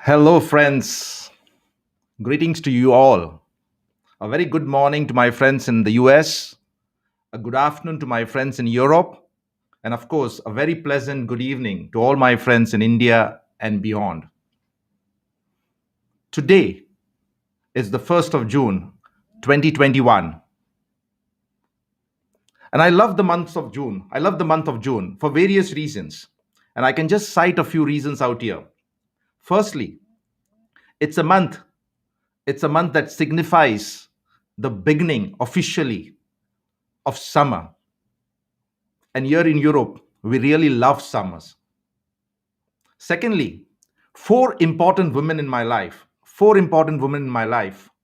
Hello, friends. Greetings to you all. A very good morning to my friends in the US, a good afternoon to my friends in Europe, and of course, a very pleasant good evening to all my friends in India and beyond. Today is the 1st of June, 2021, and I love the month of June. I love the month of June for various reasons, and I can just cite a few reasons out here. Firstly, it's a month it's a month that signifies the beginning officially of summer. And here in Europe, we really love summers. Secondly, four important women in my life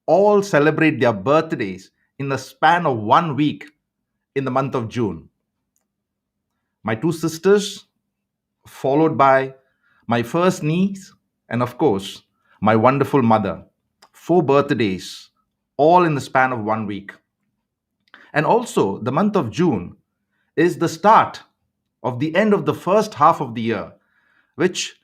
all celebrate their birthdays in the span of 1 week in the month of June. My two sisters, followed by my first niece, and of course, my wonderful mother. Four birthdays, all in the span of 1 week. And also, the month of June is the start of the end of the first half of the year, which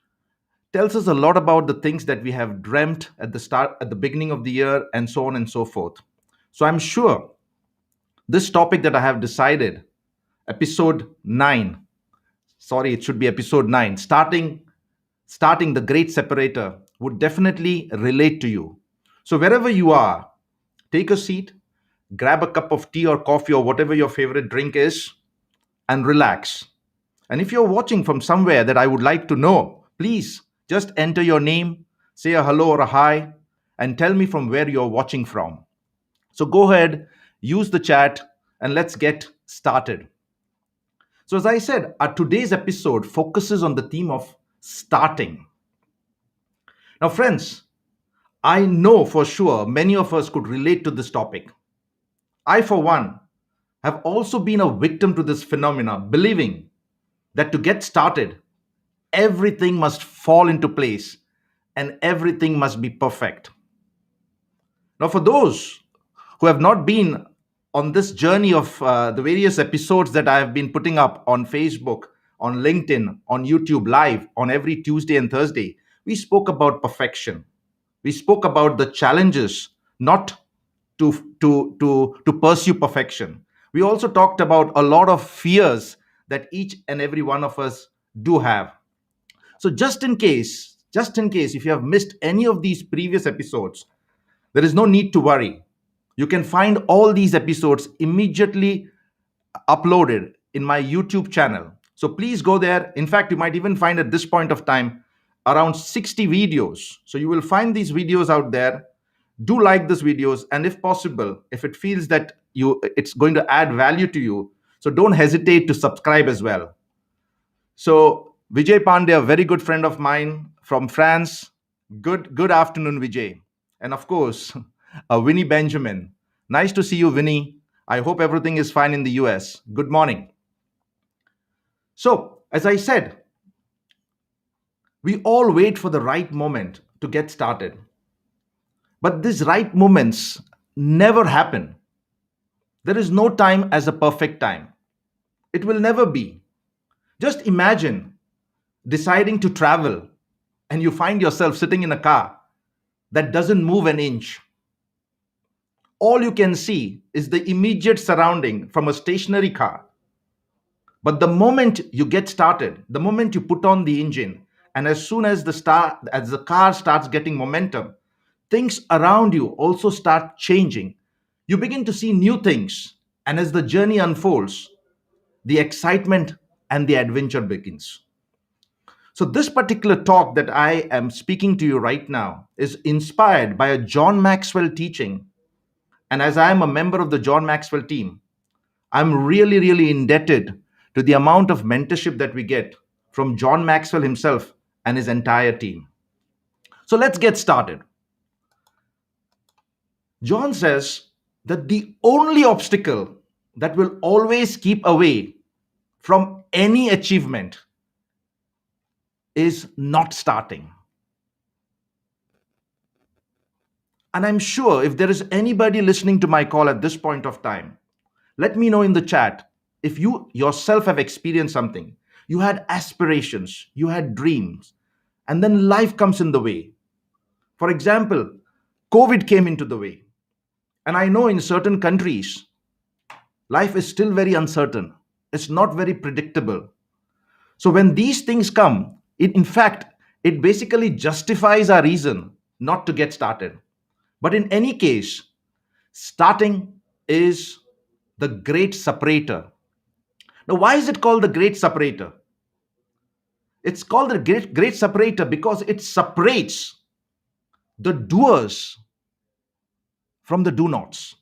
tells us a lot about the things that we have dreamt at the beginning of the year, and so on and so forth. So I'm sure this topic that I have decided, episode 9, sorry, it should be episode 9, starting the great separator, would definitely relate to you. So wherever you are, take a seat, grab a cup of tea or coffee or whatever your favorite drink is, and relax. And if you're watching from somewhere that I would like to know, please just enter your name, say a hello or a hi, and tell me from where you're watching from. So go ahead, use the chat, and let's get started. So, as I said, our today's episode focuses on the theme of starting. Now, friends, I know for sure many of us could relate to this topic. I, for one, have also been a victim to this phenomena, believing that to get started, everything must fall into place and everything must be perfect. Now, for those who have not been on this journey of the various episodes that I have been putting up on Facebook, on LinkedIn, on YouTube Live on every Tuesday and Thursday, we spoke about perfection. We spoke about the challenges not to pursue perfection. We also talked about a lot of fears that each and every one of us do have. So just in case, if you have missed any of these previous episodes, there is no need to worry. You can find all these episodes immediately uploaded in my YouTube channel. So please go there. In fact, you might even find at this point of time around 60 videos. So you will find these videos out there. Do like these videos, and if possible, if it feels that it's going to add value to you, so don't hesitate to subscribe as well. So Vijay Pandey, a very good friend of mine from France. Good afternoon, Vijay. And of course, Winnie Benjamin. Nice to see you, Winnie. I hope everything is fine in the US. Good morning. So, as I said, we all wait for the right moment to get started. But these right moments never happen. There is no time as a perfect time. It will never be. Just imagine deciding to travel and you find yourself sitting in a car that doesn't move an inch. All you can see is the immediate surrounding from a stationary car. But the moment you get started, the moment you put on the engine, and as soon as the car starts getting momentum, things around you also start changing. You begin to see new things, and as the journey unfolds, the excitement and the adventure begins. So, this particular talk that I am speaking to you right now is inspired by a John Maxwell teaching. And as I am a member of the John Maxwell team, I'm really, really indebted to the amount of mentorship that we get from John Maxwell himself and his entire team. So, let's get started. John says that the only obstacle that will always keep away from any achievement is not starting. And I'm sure if there is anybody listening to my call at this point of time, let me know in the chat if you yourself have experienced something. You had aspirations, you had dreams, and then life comes in the way. For example, COVID came into the way. And I know in certain countries, life is still very uncertain. It's not very predictable. So when these things come, in fact, it basically justifies our reason not to get started. But in any case, starting is the great separator. Now, why is it called the great separator? It's called the great separator because it separates the doers from the do nots.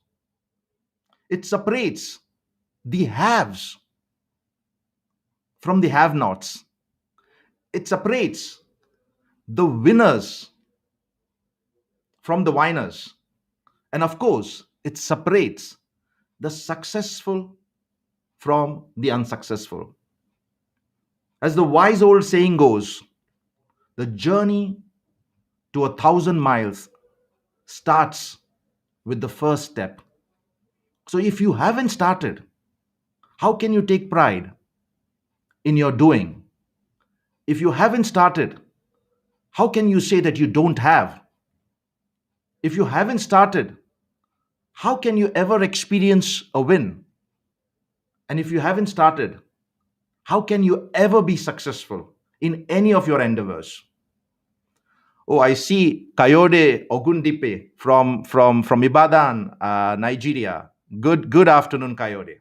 It separates the haves from the have nots. It separates the winners from the whiners. And of course, it separates the successful from the unsuccessful. As the wise old saying goes, the journey to 1,000 miles starts with the first step. So if you haven't started, how can you take pride in your doing? If you haven't started, how can you say that you don't have? If you haven't started, how can you ever experience a win? And if you haven't started, how can you ever be successful in any of your endeavors? Oh, I see Kayode Ogundipe from Ibadan, Nigeria. Good afternoon, Kayode.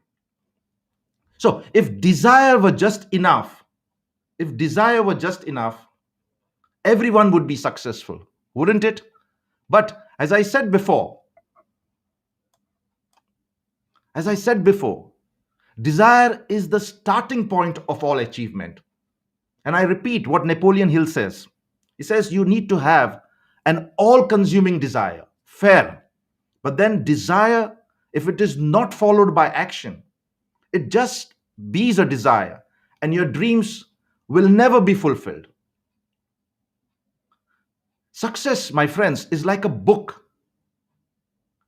So, if desire were just enough, if desire were just enough, everyone would be successful, wouldn't it? But as I said before, desire is the starting point of all achievement. And I repeat what Napoleon Hill says. He says you need to have an all consuming desire, fair. But then desire, if it is not followed by action, it just be a desire and your dreams will never be fulfilled. Success, my friends, is like a book,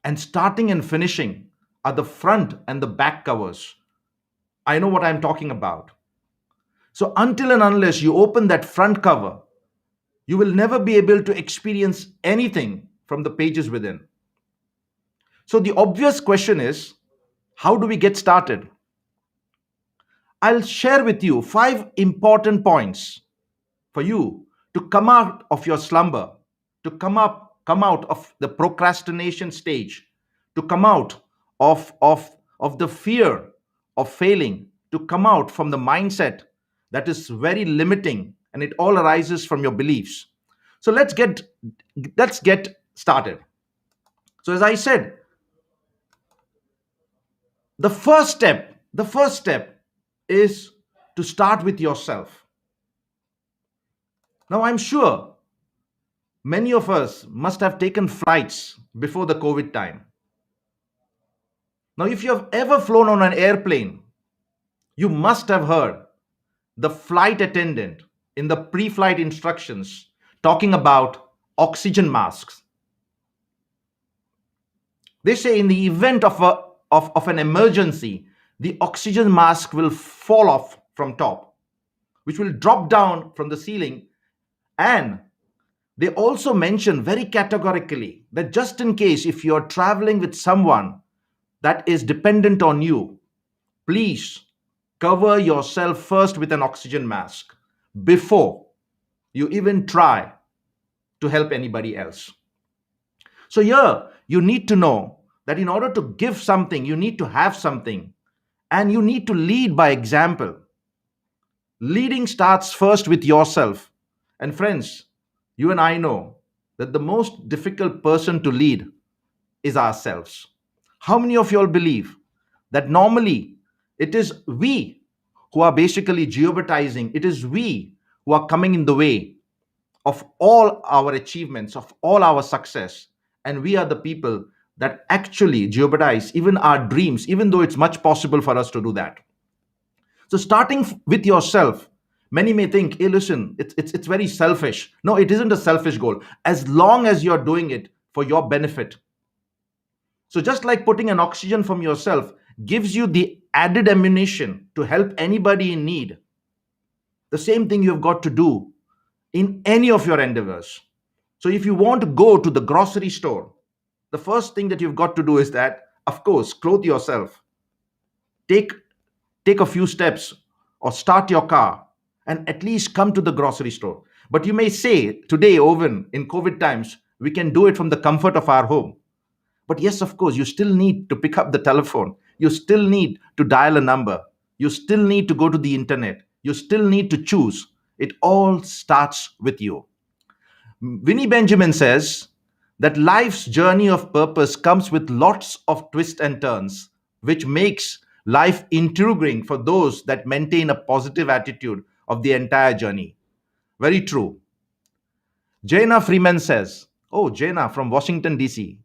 and starting and finishing are the front and the back covers. I know what I'm talking about. So, until and unless you open that front cover, you will never be able to experience anything from the pages within. So, the obvious question is, how do we get started? I'll share with you 5 important points for you to come out of your slumber, to come out of the procrastination stage, to come out of the fear of failing, to come out from the mindset that is very limiting and it all arises from your beliefs. So let's get started. So as I said, the first step is to start with yourself. Now I'm sure many of us must have taken flights before the COVID time. Now, if you have ever flown on an airplane, you must have heard the flight attendant in the pre flight instructions talking about oxygen masks. They say in the event of an emergency, the oxygen mask will fall off from top, which will drop down from the ceiling. And they also mention very categorically that just in case if you're traveling with someone that is dependent on you, please cover yourself first with an oxygen mask before you even try to help anybody else. So, here you need to know that in order to give something, you need to have something and you need to lead by example. Leading starts first with yourself. And, friends, you and I know that the most difficult person to lead is ourselves. How many of you all believe that normally it is we who are basically jeopardizing, it is we who are coming in the way of all our achievements, of all our success, and we are the people that actually jeopardize even our dreams, even though it's much possible for us to do that. So, starting with yourself, many may think, hey, listen, it's very selfish. No, it isn't a selfish goal as long as you're doing it for your benefit. So, just like putting an oxygen from yourself gives you the added ammunition to help anybody in need, the same thing you've got to do in any of your endeavors. So if you want to go to the grocery store, the first thing that you've got to do is that, of course, clothe yourself, take take a few steps, or start your car and at least come to the grocery store. But you may say today, Owen, in COVID times, we can do it from the comfort of our home. But yes, of course, you still need to pick up the telephone. You still need to dial a number. You still need to go to the internet. You still need to choose. It all starts with you. Winnie Benjamin says that life's journey of purpose comes with lots of twists and turns, which makes life intriguing for those that maintain a positive attitude of the entire journey. Very true. Jaina Freeman says, oh, Jaina from Washington, D.C.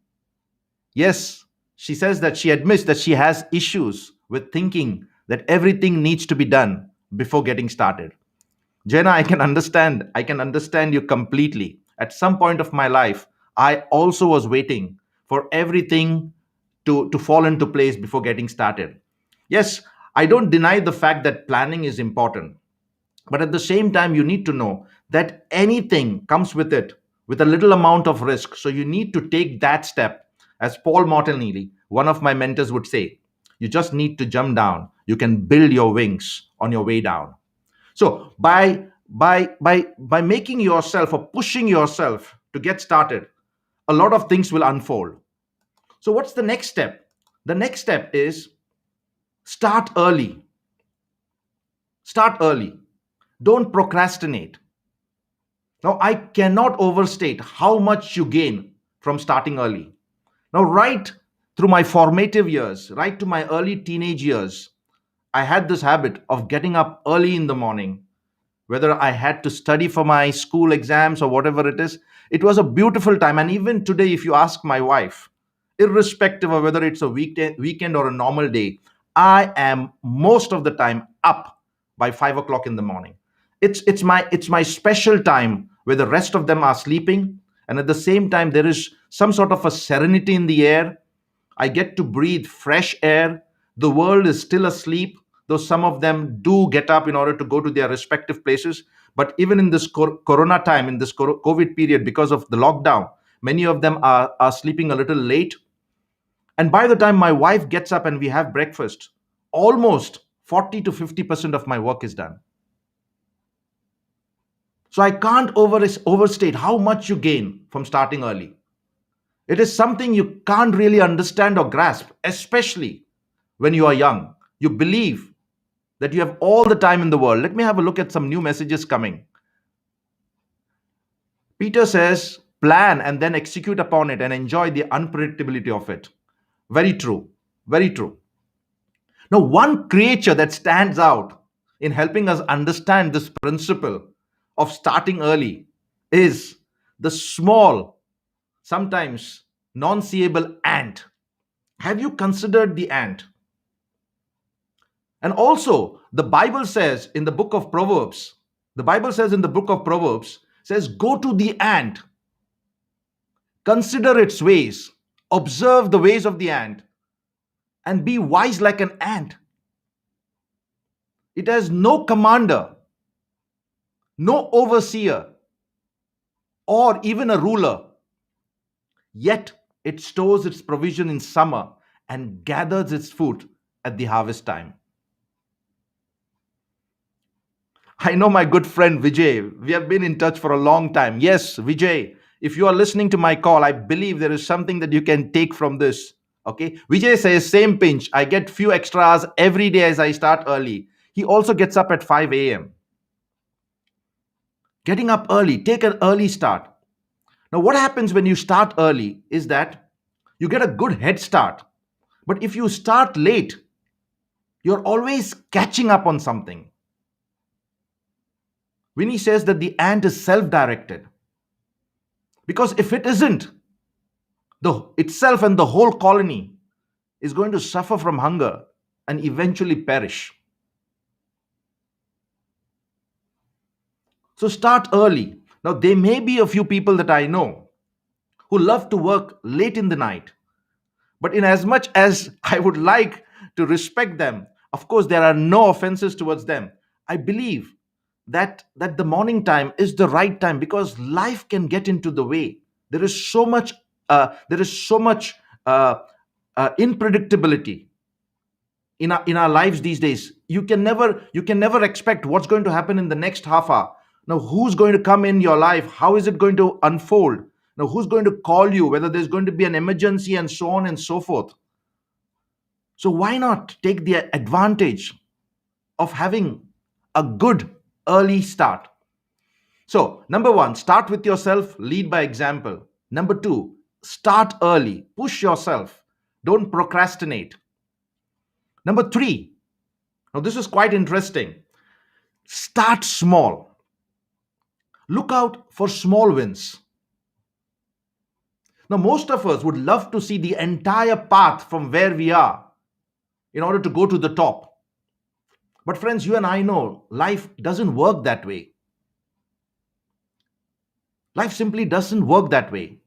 Yes, she says that she admits that she has issues with thinking that everything needs to be done before getting started. Jenna, I can understand. I can understand you completely. At some point of my life, I also was waiting for everything to fall into place before getting started. Yes, I don't deny the fact that planning is important. But at the same time, you need to know that anything comes with it with a little amount of risk. So you need to take that step. As Paul Martinelli, one of my mentors, would say, you just need to jump down. You can build your wings on your way down. So by making yourself or pushing yourself to get started, a lot of things will unfold. So what's the next step? The next step is start early. Start early. Don't procrastinate. Now, I cannot overstate how much you gain from starting early. Now, right through my formative years, right to my early teenage years, I had this habit of getting up early in the morning, whether I had to study for my school exams or whatever it is. It was a beautiful time. And even today, if you ask my wife, irrespective of whether it's a weekend or a normal day, I am most of the time up by 5 o'clock in the morning. It's my special time where the rest of them are sleeping, and at the same time there is some sort of a serenity in the air. I get to breathe fresh air. The world is still asleep, though some of them do get up in order to go to their respective places. But even in this corona time, in this COVID period, because of the lockdown, many of them are sleeping a little late. And by the time my wife gets up and we have breakfast, almost 40 to 50% of my work is done. So I can't overstate how much you gain from starting early. It is something you can't really understand or grasp, especially when you are young. You believe that you have all the time in the world. Let me have a look at some new messages coming. Peter says, plan and then execute upon it and enjoy the unpredictability of it. Very true. Very true. Now, one creature that stands out in helping us understand this principle of starting early is the small, sometimes non seeable ant. Have you considered the ant? And also, the Bible says in the book of Proverbs, says, go to the ant, consider its ways, observe the ways of the ant, and be wise like an ant. It has no commander, no overseer, or even a ruler. Yet it stores its provision in summer and gathers its food at the harvest time. I know my good friend Vijay. We have been in touch for a long time. Yes, Vijay, if you are listening to my call, I believe there is something that you can take from this. Okay. Vijay says, same pinch. I get few extra hours every day as I start early. He also gets up at 5 a.m. Getting up early, take an early start. Now, what happens when you start early is that you get a good head start. But if you start late, you're always catching up on something. Winnie says that the ant is self directed. Because if it isn't, the itself and the whole colony is going to suffer from hunger and eventually perish. So start early. Now, there may be a few people that I know who love to work late in the night. But in as much as I would like to respect them, of course, there are no offenses towards them. I believe that the morning time is the right time, because life can get into the way. There is so much uh, unpredictability in our lives these days. You can never expect what's going to happen in the next half hour. Now, who's going to come in your life? How is it going to unfold? Now, who's going to call you, whether there's going to be an emergency, and so on and so forth. So why not take the advantage of having a good early start? So, number one, start with yourself, lead by example. Number two, start early, push yourself, don't procrastinate. Number three, now this is quite interesting, start small. Look out for small wins. Now, most of us would love to see the entire path from where we are in order to go to the top. But, friends, you and I know life doesn't work that way. Life simply doesn't work that way.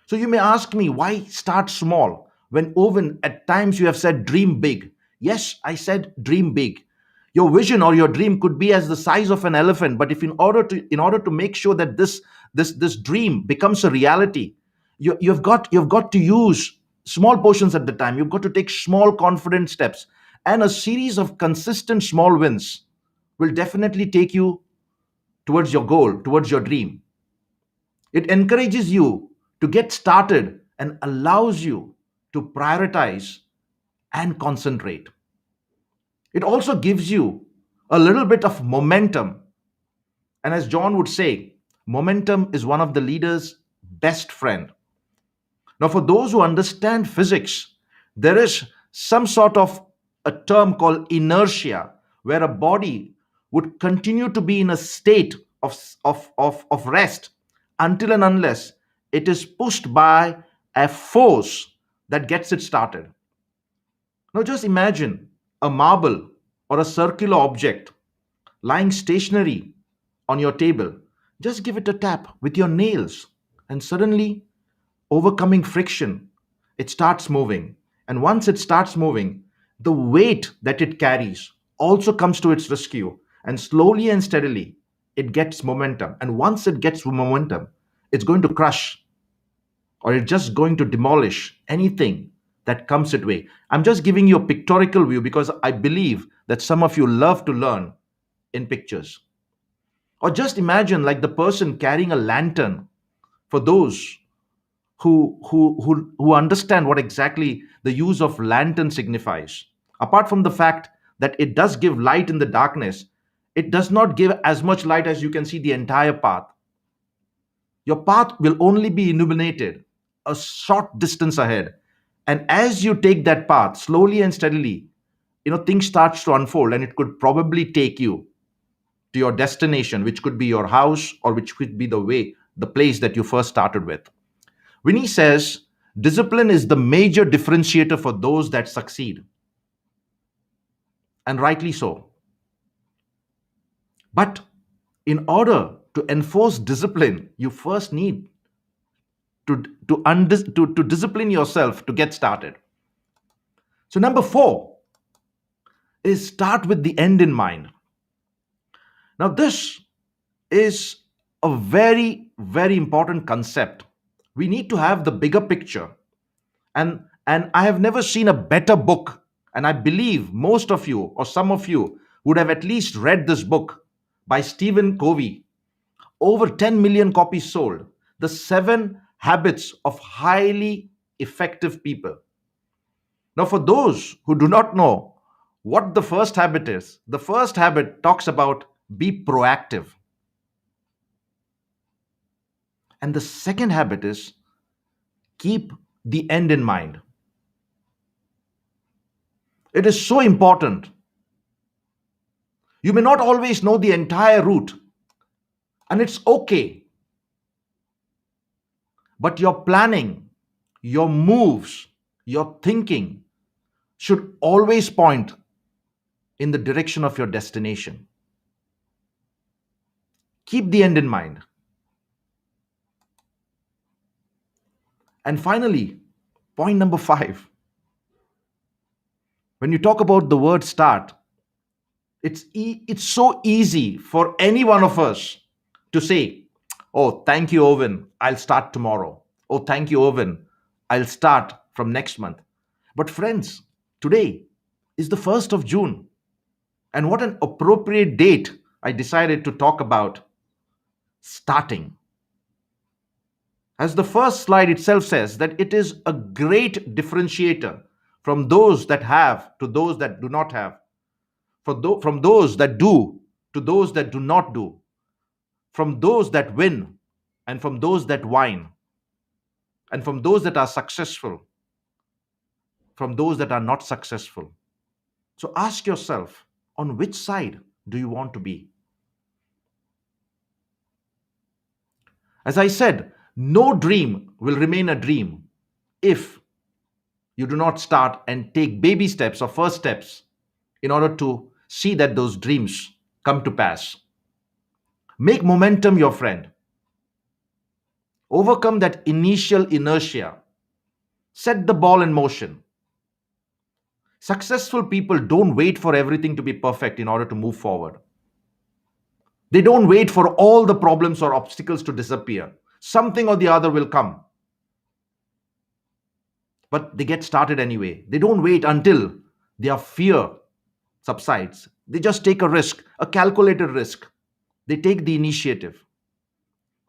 So you may ask me, why start small when Owen, at times you have said dream big? Yes, I said dream big. Your vision or your dream could be as the size of an elephant, but if in order to make sure that this dream becomes a reality, you've got to use small portions at the time. You've got to take small confident steps, and a series of consistent small wins will definitely take you towards your goal, towards your dream. It encourages you to get started and allows you to prioritize and concentrate. It also gives you a little bit of momentum. And as John would say, momentum is one of the leader's best friend. Now, for those who understand physics, there is some sort of a term called inertia, where a body would continue to be in a state of rest until and unless it is pushed by a force that gets it started. Now, just imagine a marble or a circular object lying stationary on your table. Just give it a tap with your nails, and suddenly, overcoming friction, it starts moving. And once it starts moving, the weight that it carries also comes to its rescue. And slowly and steadily, it gets momentum. And once it gets momentum, it's going to crush, or it's just going to demolish anything that comes its way. I'm just giving you a pictorial view because I believe that some of you love to learn in pictures. Or just imagine like the person carrying a lantern, for those who understand what exactly the use of lantern signifies. Apart from the fact that it does give light in the darkness, it does not give as much light as you can see the entire path. Your path will only be illuminated a short distance ahead. And as you take that path slowly and steadily, things starts to unfold, and it could probably take you to your destination, which could be your house, or which could be the place that you first started with. Winnie says discipline is the major differentiator for those that succeed, and rightly so. But in order to enforce discipline, you first need to discipline yourself to get started. So, number four is start with the end in mind. Now, this is a very, very important concept. We need to have the bigger picture. And I have never seen a better book, and I believe most of you or some of you would have at least read this book by Stephen Covey. Over 10 million copies sold. The 7 habits of highly effective people. Now, for those who do not know what the first habit is, the first habit talks about be proactive. And the second habit is keep the end in mind. It is so important. You may not always know the entire route, and it's okay. But your planning, your moves, your thinking should always point in the direction of your destination. Keep the end in mind. And finally, point number 5. When you talk about the word start, It's so easy for any one of us to say, "Oh, thank you, Owen. I'll start tomorrow. Oh, thank you, Owen. I'll start from next month." But friends, today is the 1st of June. And what an appropriate date I decided to talk about starting. As the first slide itself says, that it is a great differentiator from those that have to those that do not have, from those that do to those that do not do, from those that win and from those that whine, and from those that are successful, from those that are not successful. So ask yourself, on which side do you want to be? As I said, no dream will remain a dream if you do not start and take baby steps or first steps in order to see that those dreams come to pass. Make momentum your friend. Overcome that initial inertia. Set the ball in motion. Successful people don't wait for everything to be perfect in order to move forward. They don't wait for all the problems or obstacles to disappear. Something or the other will come. But they get started anyway. They don't wait until their fear subsides. They just take a risk, a calculated risk. They take the initiative.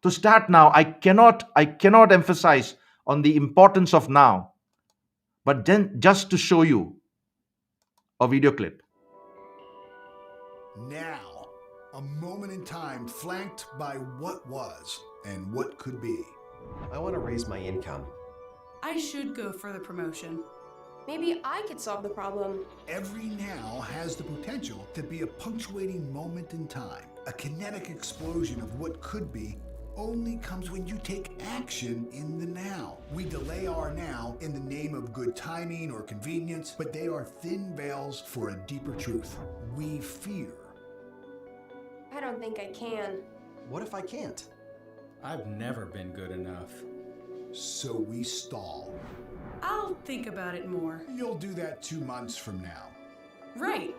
To start now, I cannot emphasize on the importance of now, but then just to show you a video clip. Now, a moment in time flanked by what was and what could be. I want to raise my income. I should go for the promotion. Maybe I could solve the problem. Every now has the potential to be a punctuating moment in time. A kinetic explosion of what could be only comes when you take action in the now. We delay our now in the name of good timing or convenience, but they are thin veils for a deeper truth. We fear. I don't think I can. What if I can't? I've never been good enough. So we stall. I'll think about it more. You'll do that 2 months from now. Right.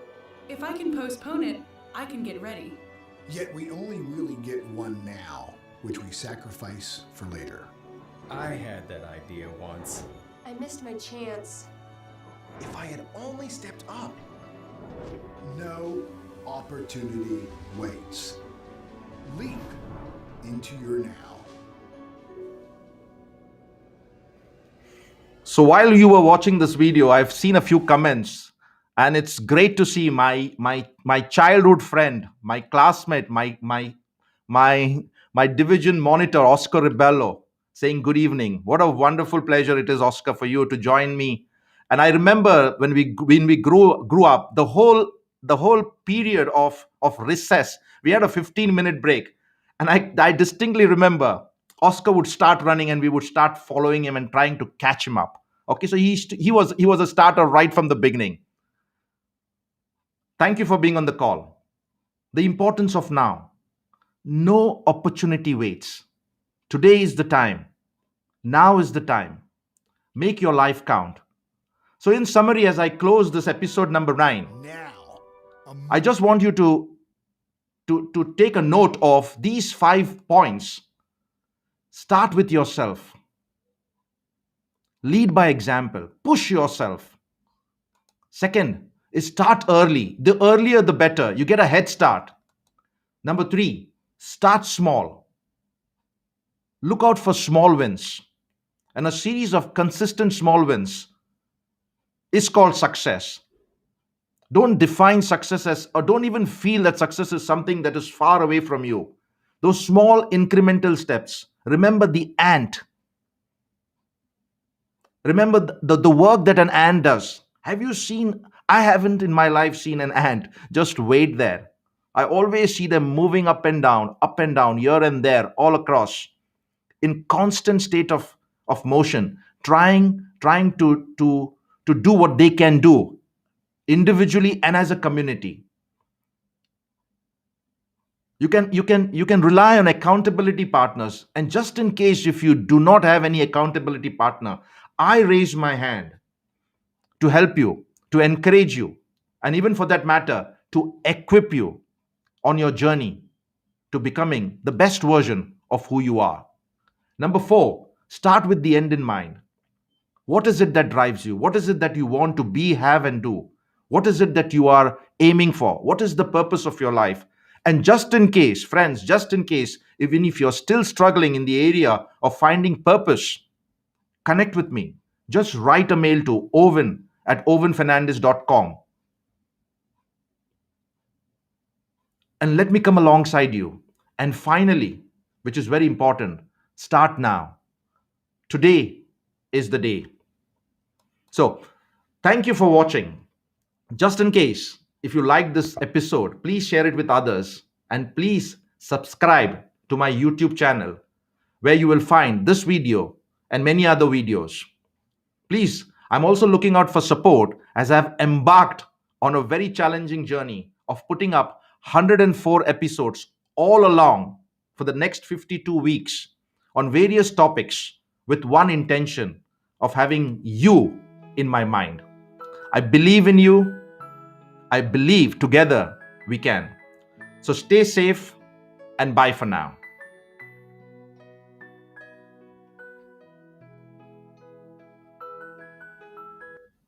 If I can postpone it, I can get ready. Yet we only really get one now, which we sacrifice for later. I had that idea once. I missed my chance. If I had only stepped up. No opportunity waits. Leap into your now. So while you were watching this video, I've seen a few comments, and it's great to see my childhood friend, my classmate, my division monitor, Oscar Ribello, saying good evening. What a wonderful pleasure it is, Oscar, for you to join me. And I remember when we grew up, the whole period of recess, we had a 15-minute break, and I distinctly remember Oscar would start running and we would start following him and trying to catch him up. Okay, so he was a starter right from the beginning. Thank you for being on the call. The importance of now. No opportunity waits. Today is the time. Now is the time. Make your life count. So, in summary, as I close this episode number 9, Now. I just want you to take a note of these 5 points. Start with yourself. Lead by example. Push yourself. Second is start early. The earlier, the better. You get a head start. Number 3, start small. Look out for small wins. And a series of consistent small wins is called success. Don't define success as, or don't even feel that success is something that is far away from you. Those small incremental steps. Remember the ant. Remember the work that an ant does. Have you seen? I haven't in my life seen an ant just wait there. I always see them moving up and down, here and there, all across, in constant state of motion, trying to do what they can do individually and as a community. You can rely on accountability partners, and just in case if you do not have any accountability partner, I raise my hand to help you, to encourage you, and even for that matter, to equip you on your journey to becoming the best version of who you are. Number 4, start with the end in mind. What is it that drives you? What is it that you want to be, have, and do? What is it that you are aiming for? What is the purpose of your life? And just in case, friends, just in case, even if you're still struggling in the area of finding purpose, connect with me. Just write a mail to owen@owenfernandez.com and let me come alongside you. And finally, which is very important, start now. Today is the day. So, thank you for watching. Just in case, if you like this episode, please share it with others and please subscribe to my YouTube channel where you will find this video and many other videos. Please, I'm also looking out for support as I've embarked on a very challenging journey of putting up 104 episodes all along for the next 52 weeks on various topics with one intention of having you in my mind. I believe in you. I believe together we can. So stay safe and bye for now.